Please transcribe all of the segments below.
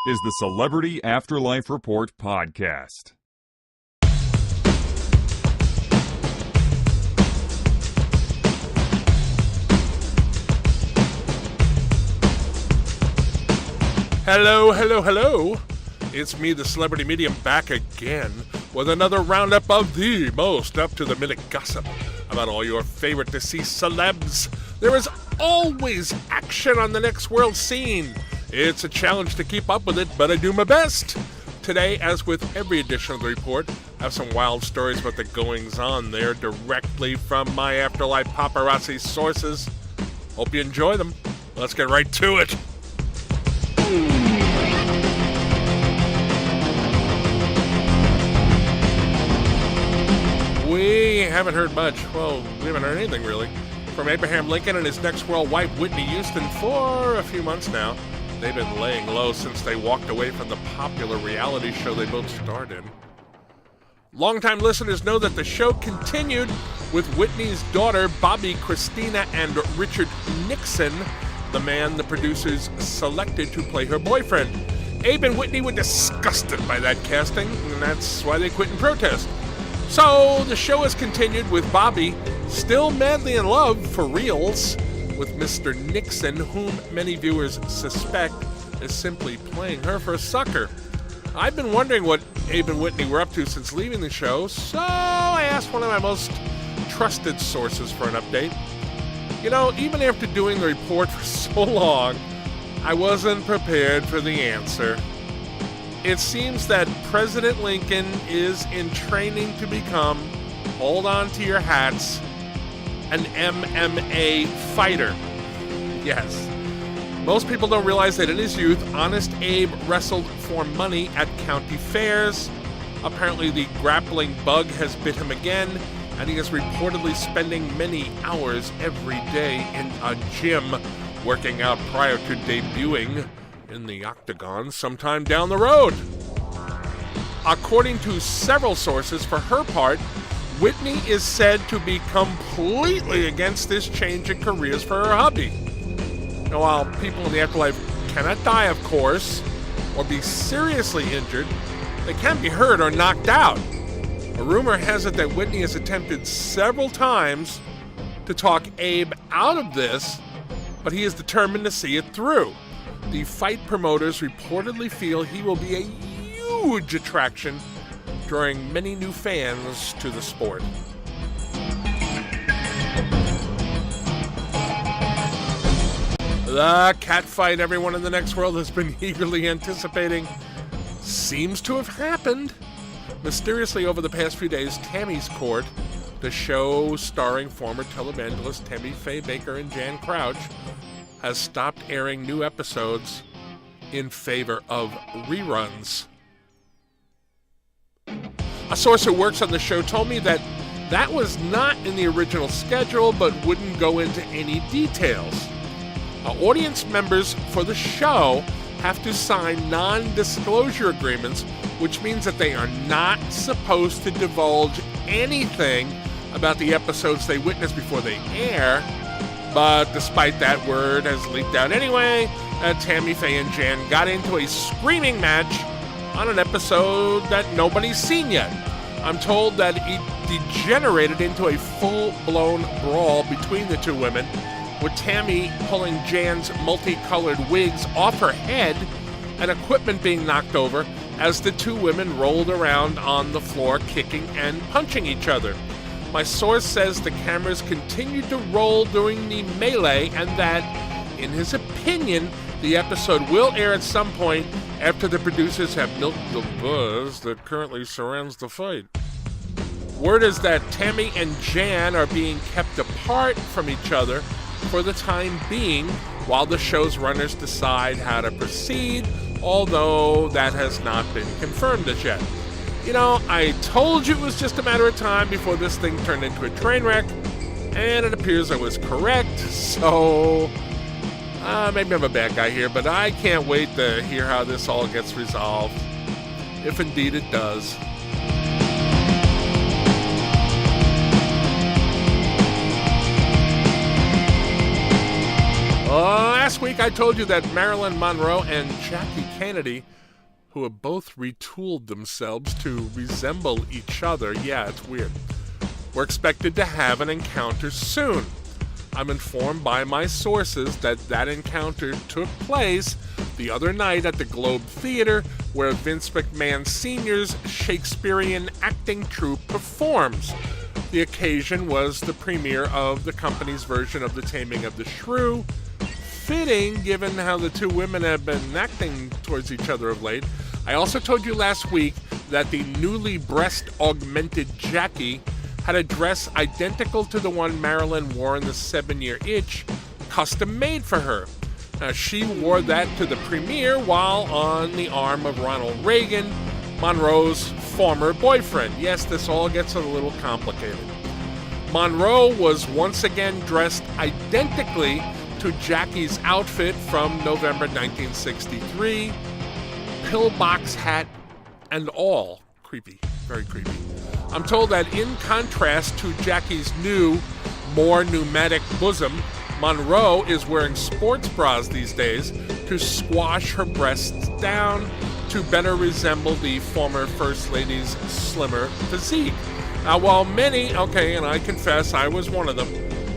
is the Celebrity Afterlife Report podcast. Hello, hello, hello. It's me, the Celebrity Medium, back again with another roundup of the most up-to-the-minute gossip about all your favorite deceased celebs. There is always action on the next world scene. It's a challenge to keep up with it, but I do my best. Today, as with every edition of the report, I have some wild stories about the goings-on there directly from my Afterlife paparazzi sources. Hope you enjoy them. Let's get right to it. We haven't heard much. Well, we haven't heard anything really from Abraham Lincoln and his next world wife, Whitney Houston, for a few months now. They've been laying low since they walked away from the popular reality show they both starred in. Longtime listeners know that the show continued with Whitney's daughter, Bobby, Christina, and Richard Nixon, the man the producers selected to play her boyfriend. Abe and Whitney were disgusted by that casting, and that's why they quit in protest. So the show has continued with Bobby still madly in love for reals with Mr. Nixon, whom many viewers suspect is simply playing her for a sucker. I've been wondering what Abe and Whitney were up to since leaving the show, so I asked one of my most trusted sources for an update. You know, even after doing the report for so long, I wasn't prepared for the answer. It seems that President Lincoln is in training to become, hold on to your hats, an MMA fighter. Yes. Most people don't realize that in his youth, Honest Abe wrestled for money at county fairs. Apparently the grappling bug has bit him again, and he is reportedly spending many hours every day in a gym working out prior to debuting in the octagon sometime down the road. According to several sources, for her part, Whitney is said to be completely against this change in careers for her hubby. Now, while people in the afterlife cannot die, of course, or be seriously injured, they can be hurt or knocked out. A rumor has it that Whitney has attempted several times to talk Abe out of this, but he is determined to see it through. The fight promoters reportedly feel he will be a huge attraction, drawing many new fans to the sport. The catfight everyone in the next world has been eagerly anticipating seems to have happened. Mysteriously, over the past few days, Tammy's Court, the show starring former televangelists Tammy, Faye, Bakker, and Jan Crouch, has stopped airing new episodes in favor of reruns. A source who works on the show told me that that was not in the original schedule, but wouldn't go into any details. Audience members for the show have to sign non-disclosure agreements, which means that they are not supposed to divulge anything about the episodes they witness before they air. But despite that, word has leaked out anyway. Tammy, Faye, and Jan got into a screaming match on an episode that nobody's seen yet. I'm told that it degenerated into a full-blown brawl between the two women, with Tammy pulling Jan's multicolored wigs off her head and equipment being knocked over as the two women rolled around on the floor, kicking and punching each other. My source says the cameras continued to roll during the melee and that, in his opinion, the episode will air at some point after the producers have milked the buzz that currently surrounds the fight. Word is that Tammy and Jan are being kept apart from each other for the time being while the show's runners decide how to proceed, although that has not been confirmed as yet. You know, I told you it was just a matter of time before this thing turned into a train wreck, and it appears I was correct, so maybe I'm a bad guy here, but I can't wait to hear how this all gets resolved, if indeed it does. Last week I told you that Marilyn Monroe and Jackie Kennedy who have both retooled themselves to resemble each other. Yeah, it's weird. We're expected to have an encounter soon. I'm informed by my sources that encounter took place the other night at the Globe Theater, where Vince McMahon Sr.'s Shakespearean acting troupe performs. The occasion was the premiere of the company's version of The Taming of the Shrew. Fitting, given how the two women have been acting towards each other of late. I also told you last week that the newly breast-augmented Jackie had a dress identical to the one Marilyn wore in The 7-Year Itch, custom-made for her. Now, she wore that to the premiere while on the arm of Ronald Reagan, Monroe's former boyfriend. Yes, this all gets a little complicated. Monroe was once again dressed identically to Jackie's outfit from November 1963, pillbox hat and all. Creepy, very creepy. I'm told that in contrast to Jackie's new, more pneumatic bosom, Monroe is wearing sports bras these days to squash her breasts down to better resemble the former First Lady's slimmer physique. Now, while many, and I confess I was one of them,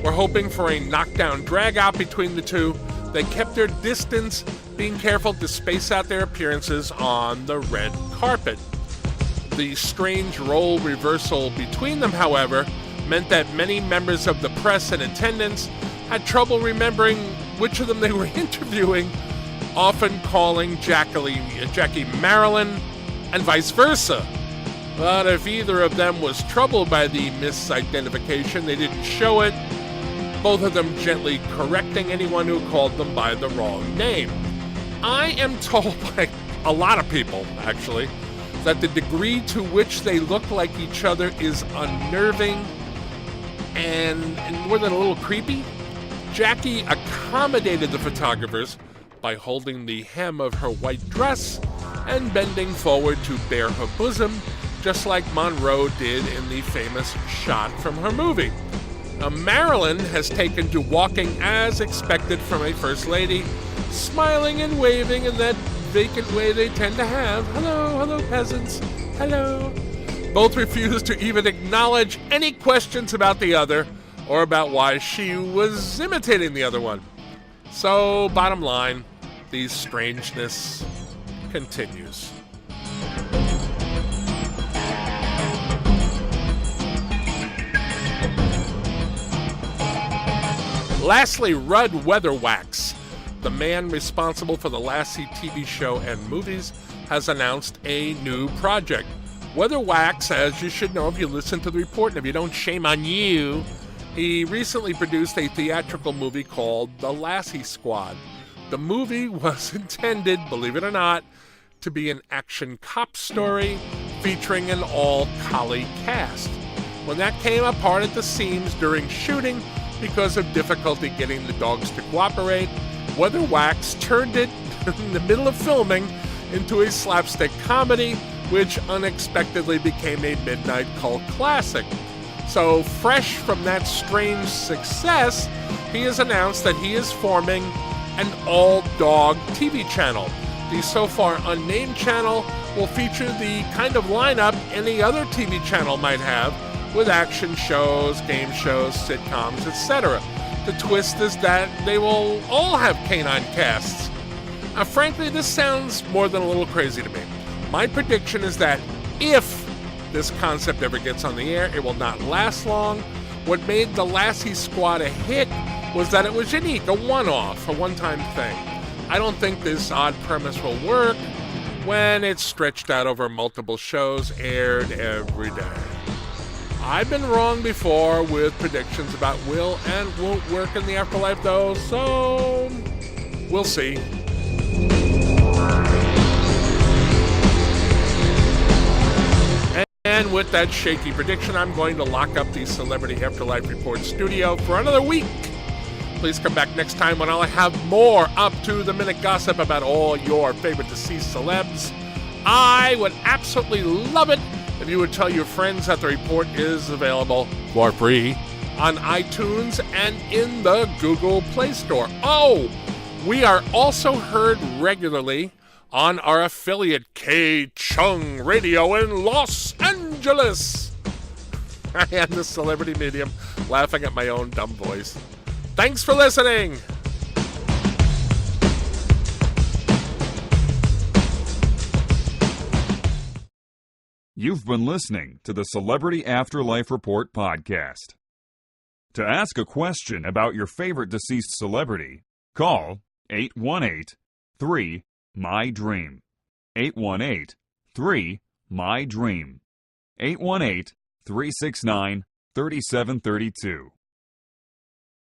were hoping for a knockdown drag-out between the two, they kept their distance, being careful to space out their appearances on the red carpet. The strange role reversal between them, however, meant that many members of the press in attendance had trouble remembering which of them they were interviewing, often calling Jackie Marilyn and vice versa. But if either of them was troubled by the misidentification, they didn't show it, both of them gently correcting anyone who called them by the wrong name. I am told by a lot of people, actually, that the degree to which they look like each other is unnerving and more than a little creepy. Jackie accommodated the photographers by holding the hem of her white dress and bending forward to bare her bosom, just like Monroe did in the famous shot from her movie. Now, Marilyn has taken to walking as expected from a First Lady, smiling and waving in that vacant way they tend to have. Hello, peasants. Hello. Both refuse to even acknowledge any questions about the other or about why she was imitating the other one. So, bottom line, the strangeness continues. Lastly, Rudd Weatherwax, the man responsible for the Lassie TV show and movies, has announced a new project. Weatherwax, as you should know if you listen to the report, and if you don't, shame on you, he recently produced a theatrical movie called The Lassie Squad. The movie was intended, believe it or not, to be an action cop story featuring an all-collie cast. When that came apart at the seams during shooting because of difficulty getting the dogs to cooperate, Weatherwax turned it in the middle of filming into a slapstick comedy, which unexpectedly became a midnight cult classic. So, fresh from that strange success, he has announced that he is forming an all-dog TV channel. The so far unnamed channel will feature the kind of lineup any other TV channel might have, with action shows, game shows, sitcoms, etc. The twist is that they will all have canine casts. Now, frankly, this sounds more than a little crazy to me. My prediction is that if this concept ever gets on the air, it will not last long. What made the Lassie Squad a hit was that it was unique, a one-off, a one-time thing. I don't think this odd premise will work when it's stretched out over multiple shows aired every day. I've been wrong before with predictions about will and won't work in the afterlife, though, so we'll see. And with that shaky prediction, I'm going to lock up the Celebrity Afterlife Report studio for another week. Please come back next time when I'll have more up-to-the-minute gossip about all your favorite deceased celebs. I would absolutely love it if you would tell your friends that the report is available for free on iTunes and in the Google Play Store. Oh, we are also heard regularly on our affiliate K-Chung Radio in Los Angeles. I am the celebrity medium, laughing at my own dumb voice. Thanks for listening. You've been listening to the Celebrity Afterlife Report podcast. To ask a question about your favorite deceased celebrity, call 818-3-MY-DREAM. 818-3-MY-DREAM. 818-369-3732.